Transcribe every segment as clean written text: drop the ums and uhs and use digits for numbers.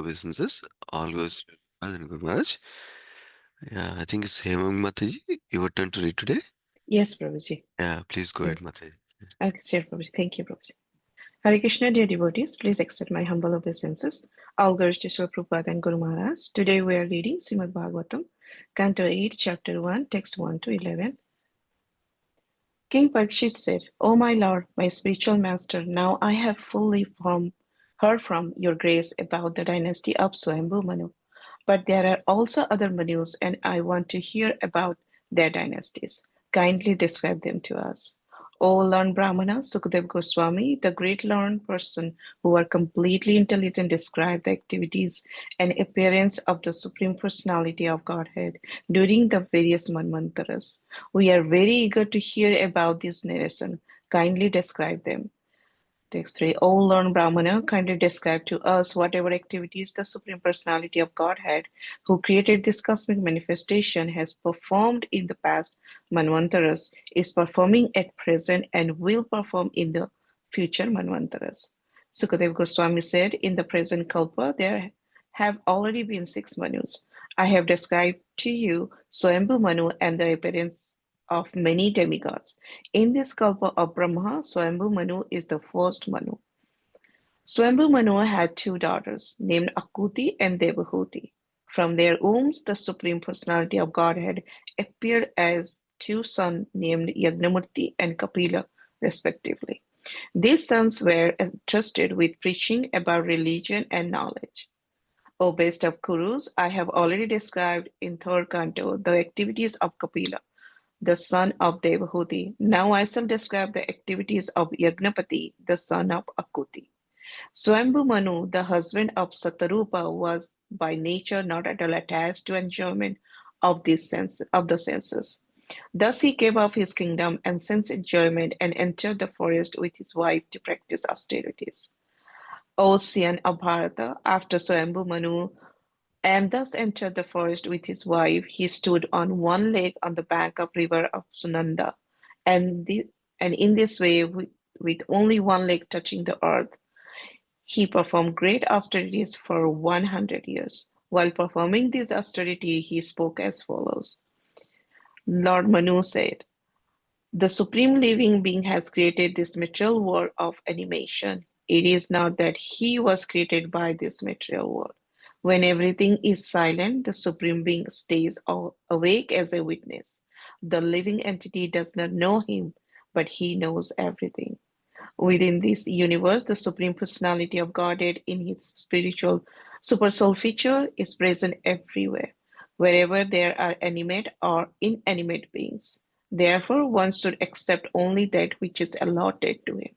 obeisances. All goes to Adhan Guru Maharaj. Yeah, I think it's Hemang Mataji. Your turn to read today. Yes, Prabhuji. Yeah, please go Mm. ahead, Mataji. Okay, sure, Prabhuji. Thank you, Prabhuji. Hare Krishna, dear devotees, please accept my humble obeisances. All glories to Srila Prabhupada and Guru Maharaj. Today we are reading Srimad Bhagavatam, Canto 8, Chapter 1, Text 1 to 11. King Parikshit said, O my lord, my spiritual master, now I have heard from your grace about the dynasty of Swayambhu Manu. But there are also other Manus, and I want to hear about their dynasties. Kindly describe them to us. O learned Brahmana, Sukadev Goswami, the great learned person who are completely intelligent, described the activities and appearance of the Supreme Personality of Godhead during the various Manvantaras. We are very eager to hear about this narration. Kindly describe them. Text 3. O learned Brahmana, kindly describe to us whatever activities the Supreme Personality of Godhead, who created this cosmic manifestation, has performed in the past Manvantaras, is performing at present, and will perform in the future Manvantaras. Sukadev Goswami said, in the present Kalpa, there have already been 6 Manus. I have described to you Swayambhu Manu and the appearance of many demigods. In this kalpa of Brahma, Swayambhu Manu is the first Manu. Swayambhu Manu had 2 daughters named Akuti and Devahuti. From their wombs, the Supreme Personality of Godhead appeared as 2 sons named Yagnamurti and Kapila, respectively. These sons were entrusted with preaching about religion and knowledge. O best of Kurus, I have already described in third canto the activities of Kapila, the son of Devahuti. Now I shall describe the activities of Yagnapati, the son of Akuti. Swambhu Manu, the husband of Satarupa, was by nature not at all attached to enjoyment of the senses. Thus he gave up his kingdom and sense enjoyment and entered the forest with his wife to practice austerities. Ocean of Bharata, after Swambhu Manu and thus entered the forest with his wife, he stood on one leg on the bank of river of Sunanda, and, and in this way, with only one leg touching the earth, he performed great austerities for 100 years. While performing this austerity, he spoke as follows. Lord Manu said, the Supreme Living Being has created this material world of animation. It is not that he was created by this material world. When everything is silent, the Supreme Being stays awake as a witness. The living entity does not know him, but he knows everything. Within this universe, the Supreme Personality of Godhead in his spiritual supersoul feature is present everywhere, wherever there are animate or inanimate beings. Therefore, one should accept only that which is allotted to him.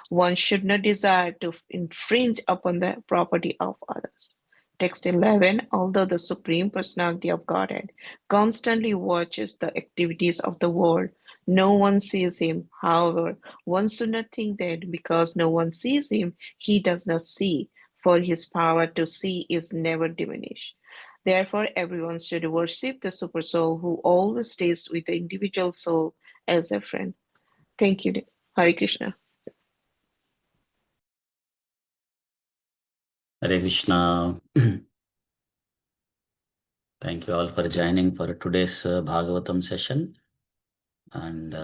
One should not desire to infringe upon the property of others. Text 11. Although the Supreme Personality of Godhead constantly watches the activities of the world, no one sees him. However, one should not think that because no one sees him, he does not see, for his power to see is never diminished. Therefore, everyone should worship the Supersoul who always stays with the individual soul as a friend. Thank you, Hare Krishna. Hare Krishna. Thank you all for joining for today's Bhagavatam session. And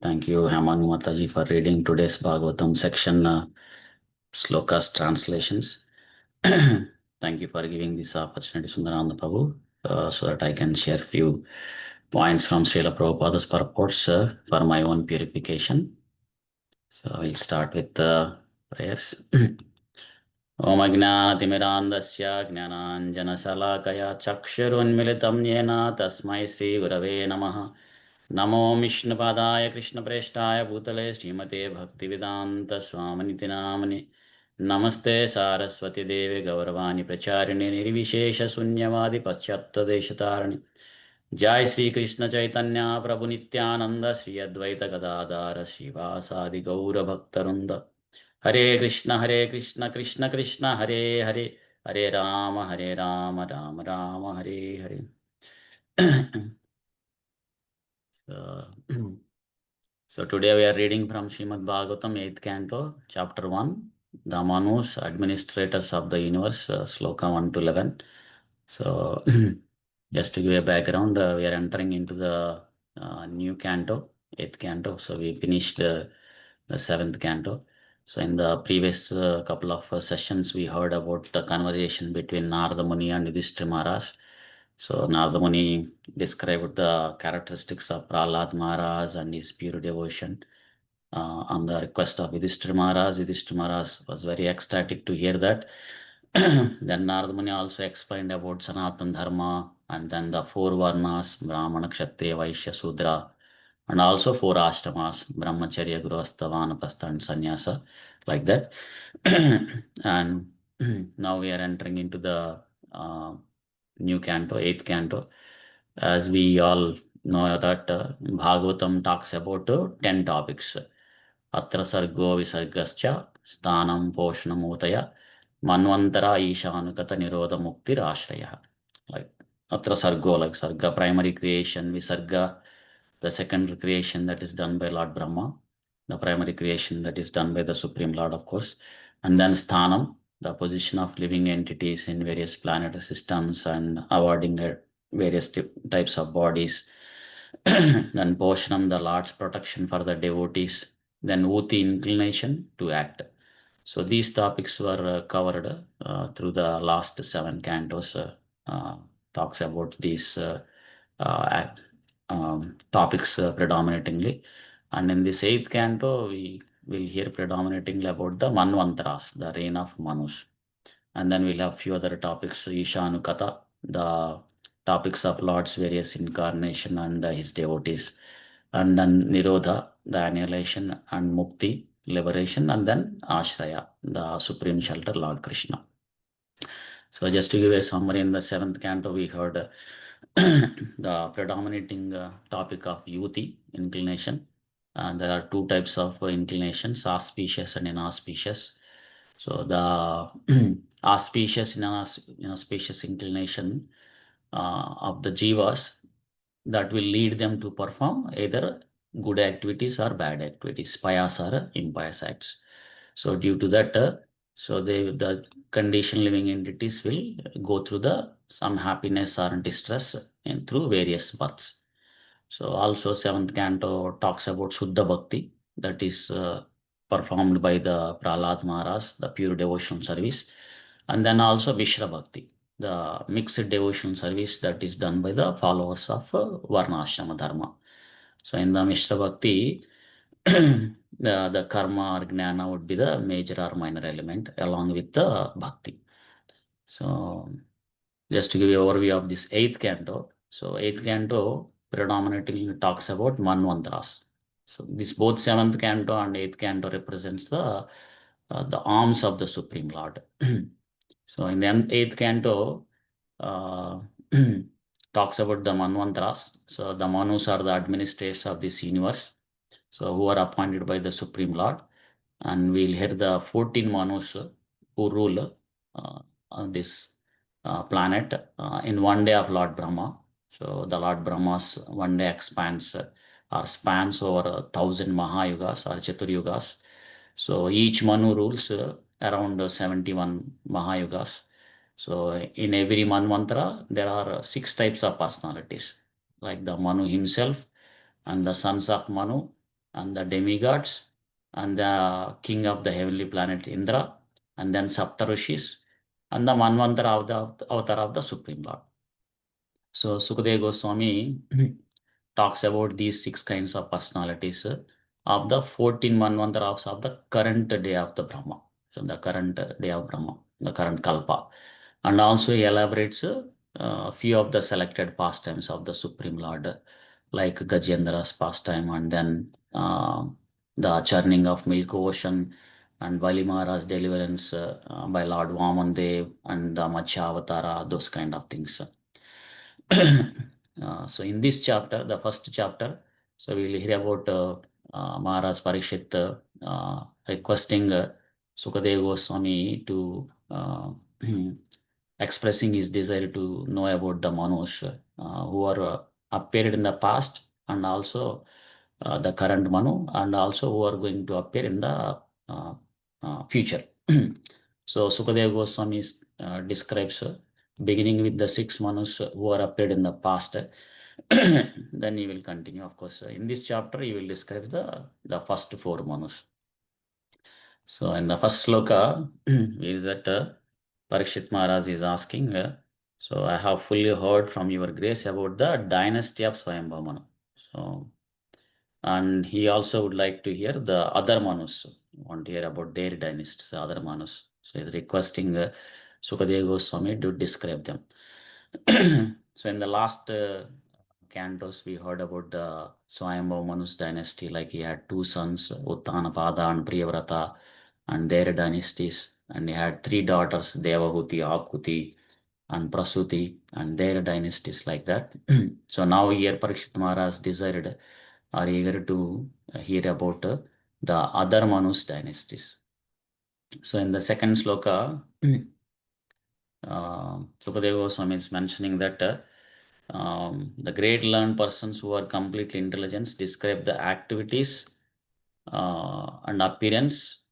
thank you, Hemang Mataji, for reading today's Bhagavatam section, slokas translations. Thank you for giving this opportunity, Sundarananda Prabhu, so that I can share few points from Srila Prabhupada's purports for my own purification. So we'll start with the prayers. ॐ अज्ञानतिमिरान्धस्य ज्ञानाञ्जनशलाकया चक्षुरुन्मिलितं येन तस्मै श्रीगुरवे नमः। नमो विष्णुपादाय कृष्णप्रेष्ठाय भूतले श्रीमते भक्तिवेदान्तस्वामिनिति नामने। नमस्ते सारस्वती देवे गौरवाणी प्रचारिणे निर्विशेषशून्यवादि पाश्चात्यदेशतारिणे। जय श्री कृष्ण चैतन्य प्रभु नित्यानंद श्री अद्वैत गदाधर श्रीवासादि गौर भक्तवृंद। हरे कृष्ण कृष्ण कृष्ण हरे हरे, हरे Ram Ram Ram Hare Hare. So today we are reading from Srimad Bhagavatam 8th Canto, Chapter 1, the Manus, administrators of the universe, Sloka 1 to 11. So, just to give a background, we are entering into the new canto, 8th canto. So, we finished the 7th canto. So, in the previous couple of sessions, we heard about the conversation between Narada Muni and Yudhishthira Maharaj. So, Narada Muni described the characteristics of Prahlad Maharaj and his pure devotion. On the request of Yudhishthira Maharaj was very ecstatic to hear that. Then Narada Muni also explained about Sanatana Dharma and then the 4 Varnas, Brahmana, Kshatriya, Vaishya, Sudra, and also 4 Ashtamas, Brahmacharya, Grihastha, Vanaprastha, and Sannyasa, like that. And now we are entering into the new canto, 8th canto. As we all know that Bhagavatam talks about 10 topics. Atra sargo visargascha sthanam poshnamutaya manvantara ishanukata nirodha mukti ashraya. Like atra sargo, like sarga, primary creation, visarga, the secondary creation that is done by Lord Brahma, the primary creation that is done by the Supreme Lord, of course, and then sthanam, the position of living entities in various planetary systems and awarding various types of bodies. Then poshanam, the Lord's protection for the devotees. Then uti, inclination to act. So these topics were covered through the last 7 cantos. Talks about these topics predominantly. And in this 8th canto, we will hear predominatingly about the Manvantras, the reign of Manus. And then we'll have few other topics, Ishanukata, the topics of Lord's various incarnation and his devotees. And then Nirodha, the annihilation, and Mukti, liberation, and then Ashraya, the supreme shelter, Lord Krishna. So just to give a summary, in the 7th canto, we heard the predominating topic of yuti, inclination. And there are 2 types of inclinations, auspicious and inauspicious. So the auspicious and inauspicious inclination of the jivas, that will lead them to perform either good activities or bad activities, pious or impious acts. So due to that, so the conditioned living entities will go through some happiness or distress and through various births. So also 7th canto talks about Shuddha Bhakti, that is performed by the Prahlad Maharaj, the pure devotional service, and then also Vishra Bhakti, the mixed devotional service that is done by the followers of Varnashrama Dharma. So in the Mishra Bhakti, the karma or jnana would be the major or minor element along with the bhakti. So just to give you an overview of this 8th canto. So 8th canto predominantly talks about manvantras. So this both 7th canto and 8th canto represents the arms of the Supreme Lord. So in the 8th canto uh, talks about the manvantras. So the manus are the administrators of this universe, so who are appointed by the Supreme Lord, and we'll hear the 14 manus who rule on this planet in one day of Lord Brahma. So the Lord Brahma's one day expands or spans over 1,000 Mahayugas or Chaturyugas. So each Manu rules around 71 Mahayugas. So in every Manvantara, there are 6 types of personalities, like the Manu himself, and the sons of Manu, and the demigods, and the king of the heavenly planet Indra, and then Saptarishis, and the Manvantara of the avatar of the Supreme Lord. So Sukadeva Goswami talks about these 6 kinds of personalities of the 14 Manvantaras of the current day of the Brahma. So the current day of Brahma, the current Kalpa. And also he elaborates a few of the selected pastimes of the Supreme Lord, like Gajendra's pastime, and then the churning of milk ocean, and Bali Maharaj's deliverance by Lord Vaman Dev, and the Matsya Avatara, those kind of things. So in this chapter, the first chapter, so we will hear about Maharaj Parikshit requesting Sukadeva Goswami to expressing his desire to know about the Manus who are appeared in the past, and also the current Manu, and also who are going to appear in the future. So Sukadeva Goswami describes beginning with the 6 Manus who are appeared in the past. Then he will continue. Of course, in this chapter, he will describe the first 4 Manus. So in the first sloka, is that Parikshit Maharaj is asking, so I have fully heard from your grace about the dynasty of Swayambha Manu. So, and he also would like to hear the other Manus, want to hear about their dynasties, the other Manus. So he's requesting Sukadeva Goswami to describe them. So in the last cantos, we heard about the Swayambha Manu's dynasty, like he had 2 sons, Uttanapada and Priyavrata, and their dynasties. And he had 3 daughters, Devahuti, Akuti, and Prasuti, and their dynasties like that. So now here Parikshit Maharaj desired or eager to hear about the other Manu's dynasties. So in the second sloka, Sukadeva Goswami is mentioning that the great learned persons who are completely intelligent describe the activities and appearance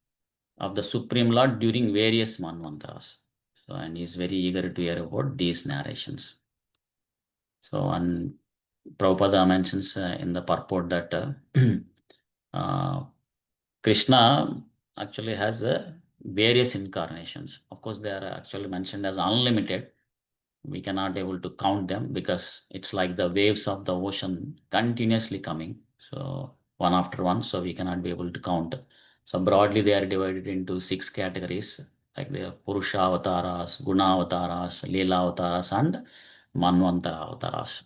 of the Supreme Lord during various manvantras. So, and he is very eager to hear about these narrations. So, and Prabhupada mentions in the purport that Krishna actually has various incarnations. Of course, they are actually mentioned as unlimited. We cannot able to count them because it's like the waves of the ocean continuously coming. So one after one, so we cannot be able to count. So broadly, they are divided into 6 categories, like the Purusha Avataras, Guna Avataras, Leela Avataras, and Manvantara Avataras.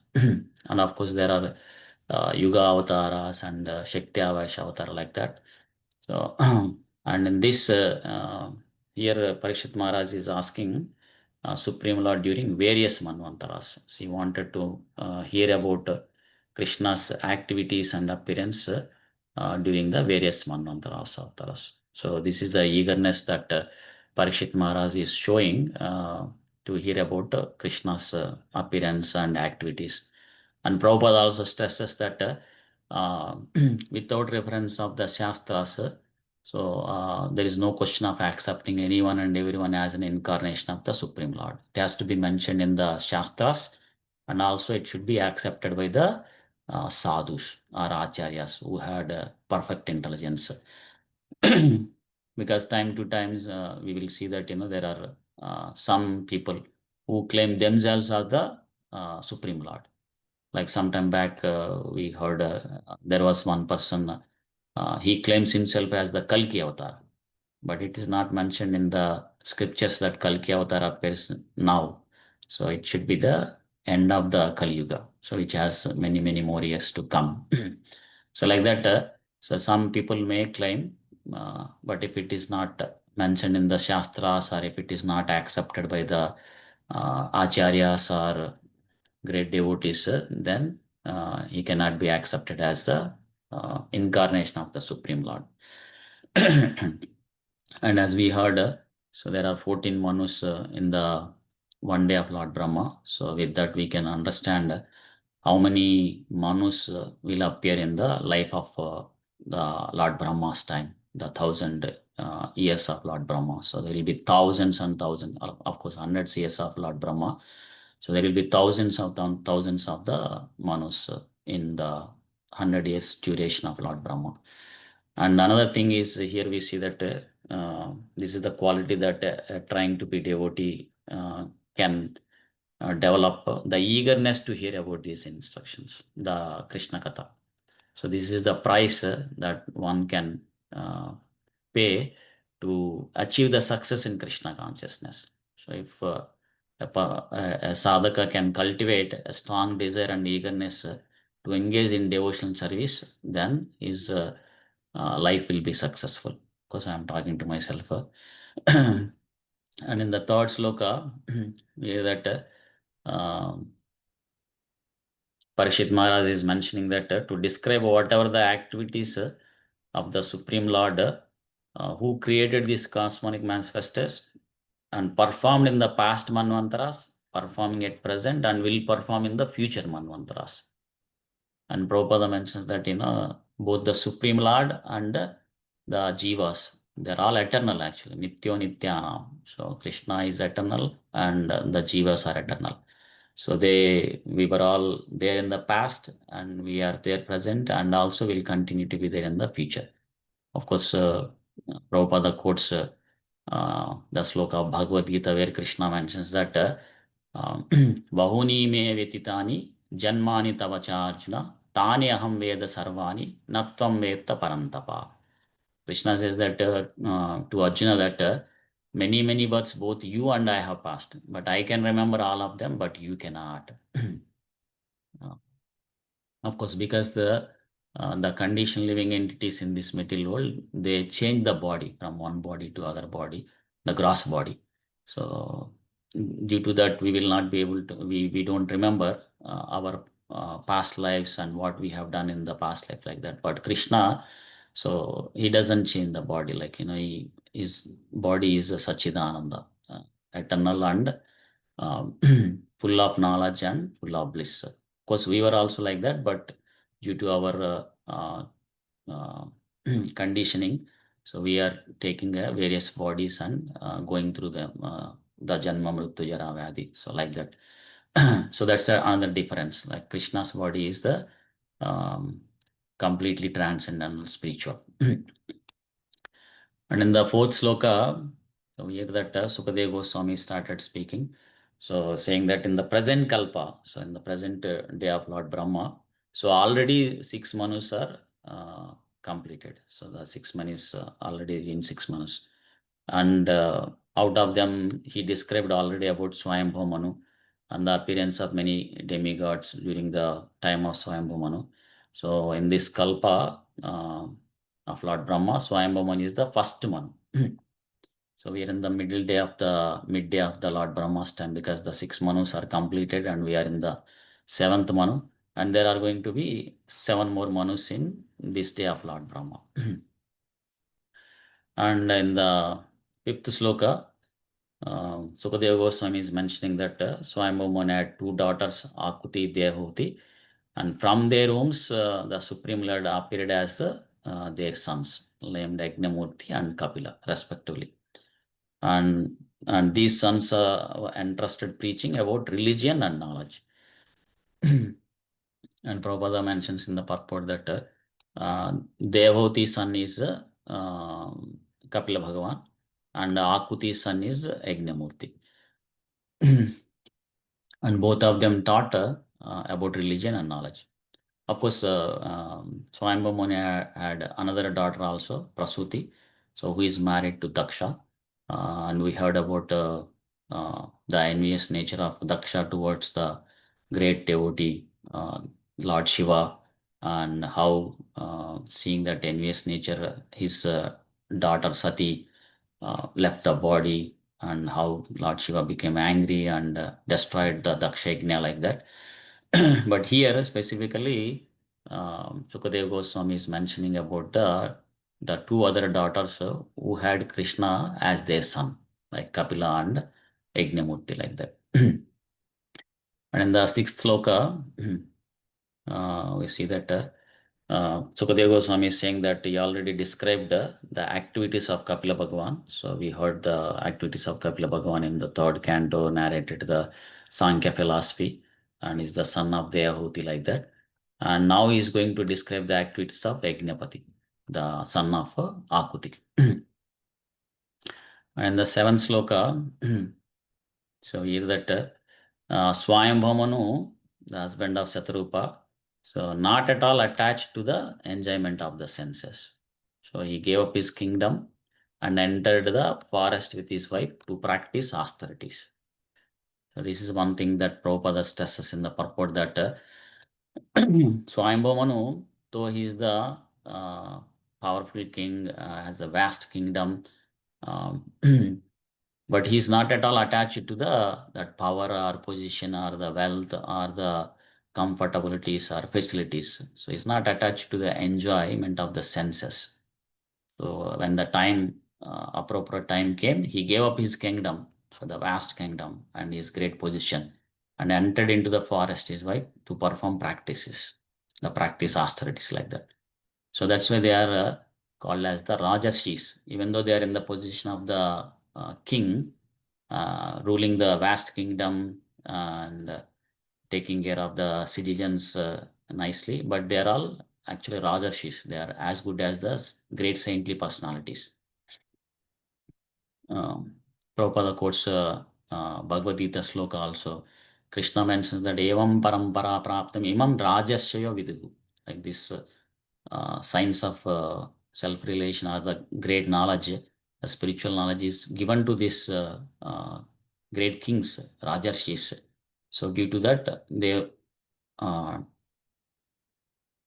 And of course, there are Yuga Avataras and Shakti Avaisha Avatar like that. So, and in this, here Parikshit Maharaj is asking Supreme Lord during various manvantaras. So he wanted to hear about Krishna's activities and appearance during the various manvantaras. Avataras. So this is the eagerness that Parikshit Maharaj is showing to hear about Krishna's appearance and activities. And Prabhupada also stresses that without reference of the Shastras, so there is no question of accepting anyone and everyone as an incarnation of the Supreme Lord. It has to be mentioned in the Shastras, and also it should be accepted by the sadhus or acharyas who had perfect intelligence. Because time to times we will see that there are some people who claim themselves as the Supreme Lord. Like some time back, we heard there was one person, he claims himself as the Kalki avatar, but it is not mentioned in the scriptures that Kalki avatar appears now. So it should be the end of the Kali Yuga, so which has many, many more years to come. So like that, so some people may claim, but if it is not mentioned in the Shastras or if it is not accepted by the Acharyas or great devotees, then he cannot be accepted as the incarnation of the Supreme Lord. And as we heard, so there are 14 Manus in the one day of Lord Brahma. So with that we can understand how many Manus will appear in the life of the Lord Brahma's time, the 1,000 years of Lord Brahma. So there will be thousands and thousands, of course, hundreds years of Lord Brahma. So there will be thousands of the Manus in the 100 years duration of Lord Brahma. And another thing is here we see that this is the quality that trying to be devotee can develop the eagerness to hear about these instructions, the Krishna Katha. So this is the price that one can pay to achieve the success in Krishna consciousness. So if a sadhaka can cultivate a strong desire and eagerness to engage in devotional service, then his life will be successful. Because I am talking to myself. And in the third sloka, we hear that Parishit Maharaj is mentioning that to describe whatever the activities of the Supreme Lord who created these cosmonic manifestos and performed in the past manvantaras, performing at present, and will perform in the future manvantaras. And Prabhupada mentions that both the Supreme Lord and the Jivas, they're all eternal actually. Nityo Nityanam. So Krishna is eternal and the Jivas are eternal. So we were all there in the past and we are there present and also will continue to be there in the future. Of course, Prabhupada quotes the sloka of Bhagavad Gita where Krishna mentions that Bahuni me vetitani janmani tavacha Arjuna tani aham veda sarvani natvam vetta parantapa. Krishna says that to Arjuna that many births both you and I have passed, but I can remember all of them, but you cannot. Of course, because the conditioned living entities in this material world, they change the body from one body to other body, the gross body. So due to that, we will not be able to, we don't remember our past lives and what we have done in the past life like that. But Krishna, so he doesn't change the body, like, his body is a Sachidananda, eternal and full of knowledge and full of bliss. Of course, we were also like that, but due to our conditioning, so we are taking various bodies and going through the Janma Mrityu Jara Vyadhi. So like that. So that's another difference. Like Krishna's body is the completely transcendental spiritual. And in the fourth sloka, so here that Sukadeva Goswami started speaking. So saying that in the present Kalpa, so in the present day of Lord Brahma, so already 6 manus are completed. So the 6 manus already in 6 manus. And out of them, he described already about Swayambhu Manu and the appearance of many demigods during the time of Swayambhu Manu. So in this Kalpa of Lord Brahma, Swayambhu Manu is the first Manu. So we are in the midday of the Lord Brahma's time because the 6 Manus are completed and we are in the 7th Manu. And there are going to be 7 more Manus in this day of Lord Brahma. And in the 5th sloka, Sukadeva Goswami is mentioning that Swayambhu Manu had 2 daughters, Akuti, Dehuti, and from their wombs, the Supreme Lord appeared as their sons, named Agnamurti and Kapila, respectively. And these sons were entrusted preaching about religion and knowledge. And Prabhupada mentions in the purport that Devavati's son is Kapila Bhagavan and Akuti's son is Agnamurti. And both of them taught about religion and knowledge. Of course, Swayambhu Muni had another daughter also, Prasuti, so who is married to Daksha. And we heard about the envious nature of Daksha towards the great devotee, Lord Shiva, and how seeing that envious nature, his daughter Sati left the body, and how Lord Shiva became angry and destroyed the Dakshagnya like that. But here specifically, Sukadeva Goswami is mentioning about the 2 other daughters who had Krishna as their son, like Kapila and Yajnamurti, like that. And in the 6th sloka, we see that Sukadeva Goswami is saying that he already described the activities of Kapila Bhagavan. So we heard the activities of Kapila Bhagavan in the 3rd canto, narrated the Sankhya philosophy, and is the son of Deyahuti, like that. And now he is going to describe the activities of Yajnapati, the son of Akuti. And the 7th sloka, so here that Swayambhu Manu, the husband of Satarupa, so not at all attached to the enjoyment of the senses. So he gave up his kingdom and entered the forest with his wife to practice austerities. So this is one thing that Prabhupada stresses in the purport that Swayambhu Manu, though he is the powerful king, has a vast kingdom, but he is not at all attached to that power or position or the wealth or the comfortabilities or facilities. So he's not attached to the enjoyment of the senses. So when the appropriate time came, he gave up his kingdom, so the vast kingdom and his great position, and entered into the forest, his wife, to perform practices, the practice austerities, like that. So that's why they are called as the Rajarshis. Even though they are in the position of the king, ruling the vast kingdom and taking care of the citizens nicely, but they are all actually Rajarshis. They are as good as the great saintly personalities. Prabhupada quotes Bhagavad Gita sloka also. Krishna mentions that evam parampara praptam imam rajasya viduhu. Like this science of self-relation or the great knowledge, the spiritual knowledge is given to these great kings, Rajarshis. So due to that, they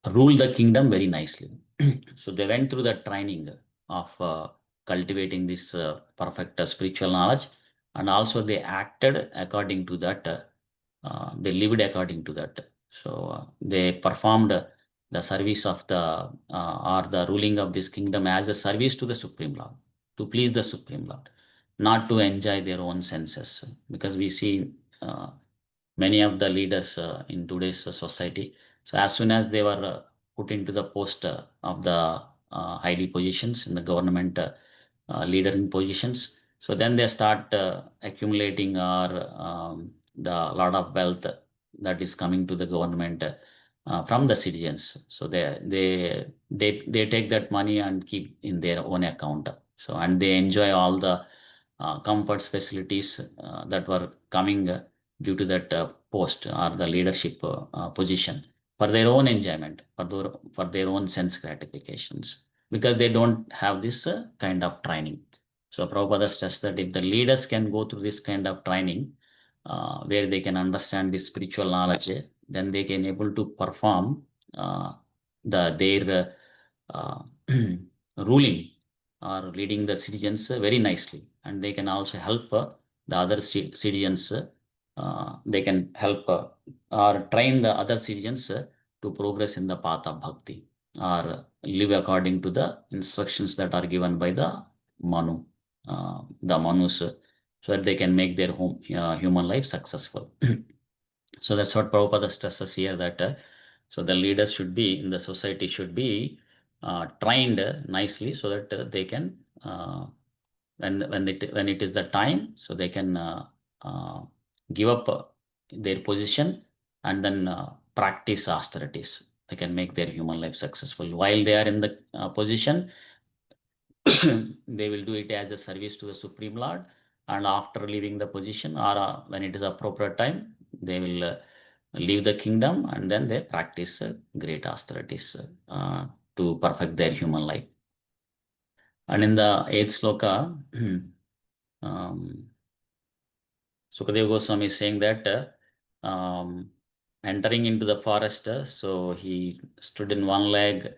rule the kingdom very nicely. So they went through the training of cultivating this perfect spiritual knowledge, and also they acted according to that. They lived according to that. So they performed the service of the or the ruling of this kingdom as a service to the Supreme Lord, to please the Supreme Lord, not to enjoy their own senses. Because we see many of the leaders in today's society. So as soon as they were put into the post of the highly positions in the government leadering positions, so then they start accumulating or the lot of wealth that is coming to the government from the citizens. So they take that money and keep in their own account. So and they enjoy all the comforts facilities that were coming due to that post or the leadership position for their own enjoyment, for their own sense gratifications, because they don't have this kind of training. So Prabhupada stressed that if the leaders can go through this kind of training, where they can understand this spiritual knowledge, then they can able to perform their ruling or leading the citizens very nicely, and they can also help the other citizens. They can help or train the other citizens to progress in the path of bhakti or live according to the instructions that are given by the Manu, the Manus, so that they can make their human life successful. So that's what Prabhupada stresses here, that so the leaders should be in the society should be trained nicely, so that they can when it is the time, so they can give up their position and then practice austerities. They can make their human life successful while they are in the position. They will do it as a service to the Supreme Lord, and after leaving the position or when it is appropriate time, they will leave the kingdom and then they practice great austerities to perfect their human life. And in the 8th sloka, Sukadeva Goswami is saying that entering into the forest, so he stood in one leg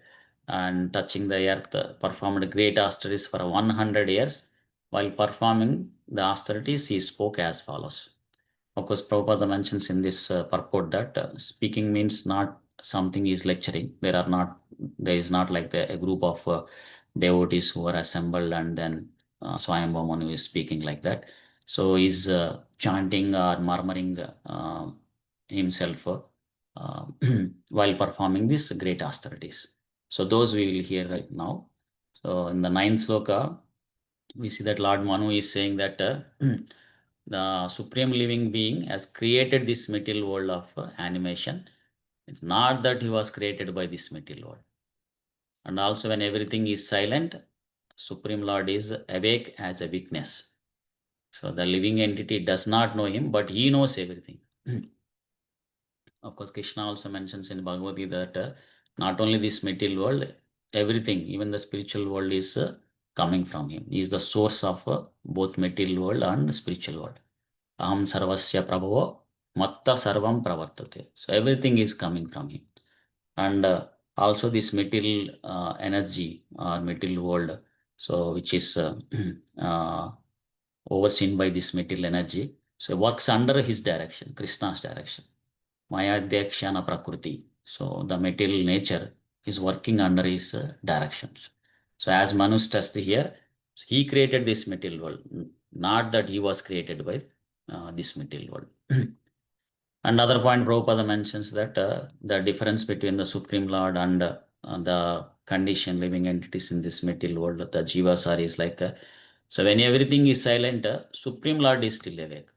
and touching the earth, performed great austerities for 100 years. While performing the austerities, he spoke as follows. Of course, Prabhupada mentions in this purport that speaking means not something is lecturing. There is not like a group of devotees who are assembled and then Swayambhu Manu is speaking like that. So he's chanting or murmuring himself while performing these great austerities. So those we will hear right now. So in the 9th sloka, we see that Lord Manu is saying that the supreme living being has created this material world of animation. It's not that he was created by this material world. And also when everything is silent, Supreme Lord is awake as a witness. So the living entity does not know him, but he knows everything. Of course, Krishna also mentions in Bhagavad Gita that not only this material world, everything, even the spiritual world is coming from him. He is the source of both material world and the spiritual world. Aham sarvasya prabhavo matta sarvam pravartate. So everything is coming from him. And also this material energy or material world, so which is overseen by this material energy, so works under his direction, Krishna's direction. Mayadhyakshana Prakriti. So the material nature is working under his directions. So as Manu stressed here, he created this material world, not that he was created by this material world. Another point Prabhupada mentions that the difference between the Supreme Lord and the conditioned living entities in this material world. The jivas are is like so when everything is silent, Supreme Lord is still awake.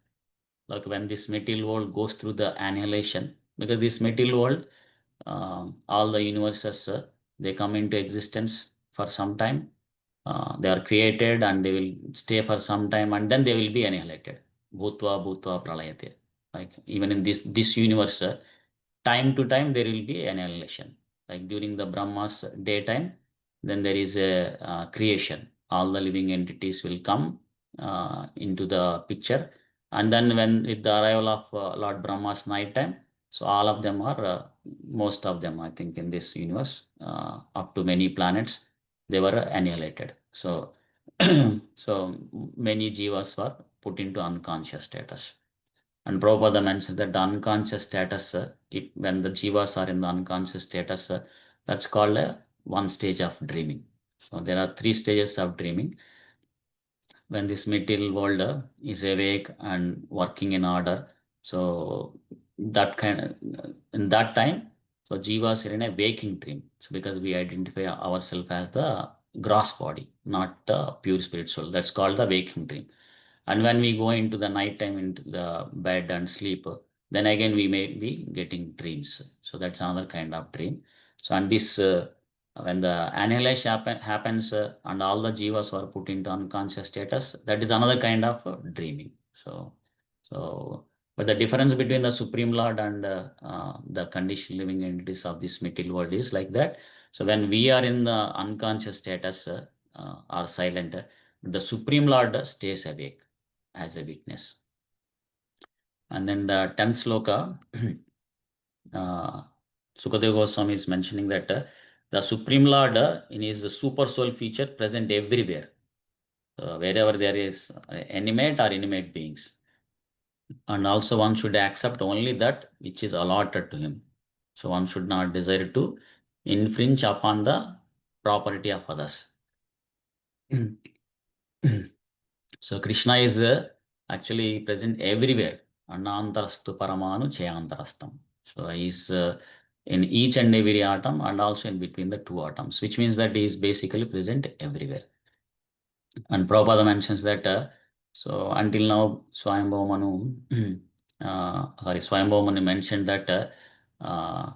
Like when this material world goes through the annihilation, because this material world, all the universes, they come into existence for some time. They are created and they will stay for some time and then they will be annihilated. Bhutva Bhutva Pralayate. Like even in this universe, time to time there will be annihilation. Like during the Brahma's daytime, then there is a creation. All the living entities will come into the picture. And then when with the arrival of Lord Brahma's night time, so all of them are, most of them, I think, in this universe, up to many planets, they were annihilated. So, so many jivas were put into unconscious status. And Prabhupada mentions that the unconscious status, when the jivas are in the unconscious status, that's called one stage of dreaming. So there are 3 stages of dreaming. When this material world is awake and working in order, so that kind of, in that time, so jivas are in a waking dream. So because we identify ourselves as the gross body, not the pure spirit soul, that's called the waking dream. And when we go into the night time into the bed and sleep, then again we may be getting dreams. So that's another kind of dream. So and this when the annihilation happens and all the jivas are put into unconscious status, that is another kind of dreaming. So but the difference between the Supreme Lord and the conditioned living entities of this material world is like that. So when we are in the unconscious status or silent, the Supreme Lord stays awake as a witness. And then the 10th sloka, Sukadeva Goswami is mentioning that the Supreme Lord in his super soul feature present everywhere, wherever there is animate or inanimate beings. And also one should accept only that which is allotted to him. So one should not desire to infringe upon the property of others. So Krishna is actually present everywhere. Anantarastu paramanu chayantarastam. So he is in each and every atom and also in between the 2 atoms, which means that he is basically present everywhere. And Prabhupada mentions that so until now Swayambhava Manu, Swayambhava Manu mentioned that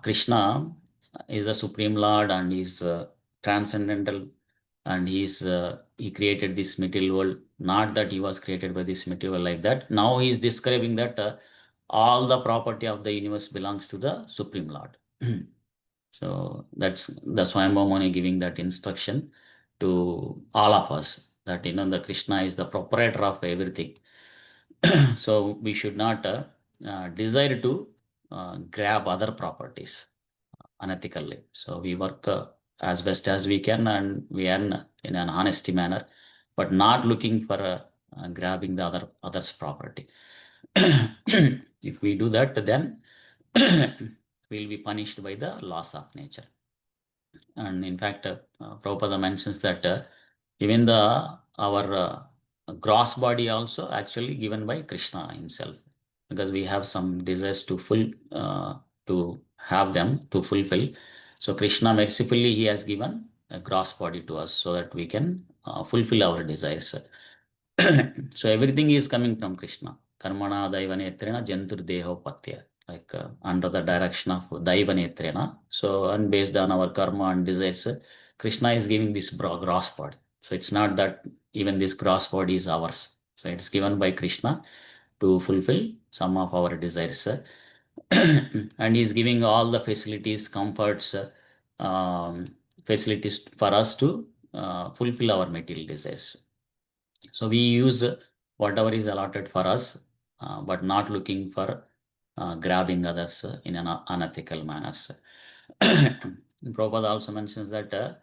Krishna is the Supreme Lord and is transcendental, and he created this material world. Not that he was created by this material world like that. Now he is describing that all the property of the universe belongs to the Supreme Lord. So that's the Swayambhava Muni giving that instruction to all of us that the Krishna is the proprietor of everything. So we should not desire to grab other properties unethically. So we work as best as we can and we earn in an honesty manner, but not looking for grabbing the other's property. If we do that, then we'll be punished by the laws of nature. And in fact, Prabhupada mentions that even our gross body also actually given by Krishna himself, because we have some desires to have them to fulfill. So Krishna mercifully he has given a gross body to us so that we can fulfill our desires. So everything is coming from Krishna. Karmana Daivanetrena Jantur Deho Patya. Like under the direction of Daivanetrena. So, and based on our karma and desires, Krishna is giving this gross body. So it's not that even this gross body is ours. So it's given by Krishna to fulfill some of our desires. And he's giving all the facilities, comforts, facilities for us to fulfill our material desires. So we use whatever is allotted for us, but not looking for grabbing others in an unethical manners. Prabhupada also mentions that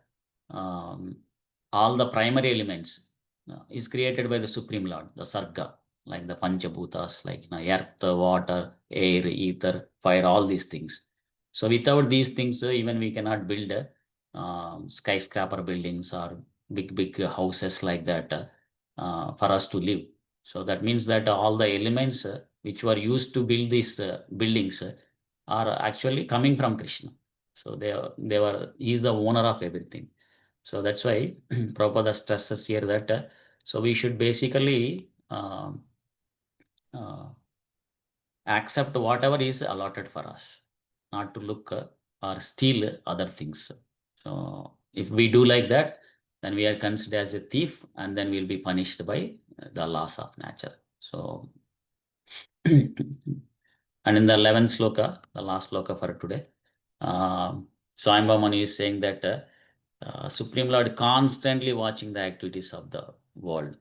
all the primary elements is created by the Supreme Lord, the Sarga, like the Panchabhutas, like earth, water, air, ether, fire, all these things. So without these things, even we cannot build skyscraper buildings or big houses like that for us to live. So that means that all the elements which were used to build these buildings are actually coming from Krishna. So he's the owner of everything. So that's why Prabhupada stresses here that so we should basically accept whatever is allotted for us, not to look or steal other things. So if we do like that, then we are considered as a thief, and then we'll be punished by the laws of nature. So and in the 11th sloka, the last sloka for today, Swayambha Muni is saying that Supreme Lord constantly watching the activities of the world.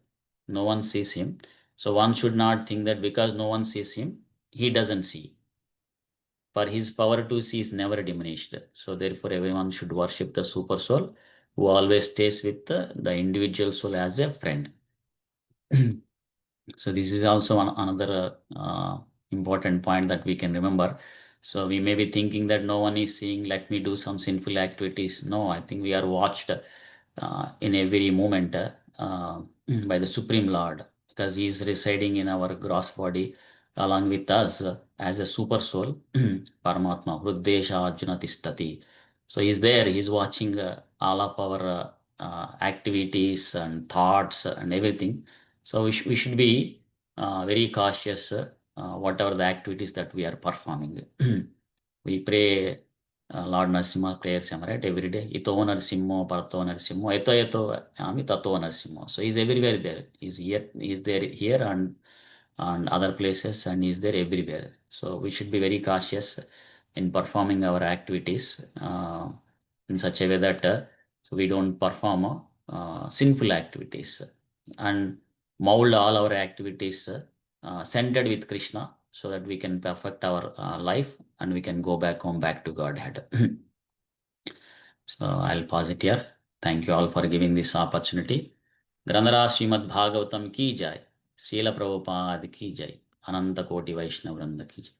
No one sees him. So one should not think that because no one sees him, he doesn't see. For his power to see is never diminished. So therefore everyone should worship the super soul who always stays with the individual soul as a friend. So this is also another important point that we can remember. So we may be thinking that no one is seeing, let me do some sinful activities. No, I think we are watched in every moment by the Supreme Lord, because he is residing in our gross body along with us as a super soul, Paramatma, Hruddesha Arjuna Tishtati. So he's there, he's watching all of our activities and thoughts and everything. So we should be very cautious whatever the activities that we are performing. We pray Lord Narasimha prayers, right, every day. Ito Narasimha, Parato Narasimha, Eto Ami Tato Narasimha. So he's everywhere there. He's there here and other places, and he's there everywhere. So we should be very cautious in performing our activities in such a way that so we don't perform sinful activities, and mold all our activities centered with Krishna, so that we can perfect our life and we can go back home, back to Godhead. So I'll pause it here. Thank you all for giving this opportunity. Granthara Srimad Bhagavatam ki jai. Srila Prabhupada ki jai. Ananta Koti Vaishnava Vrinda ki jai.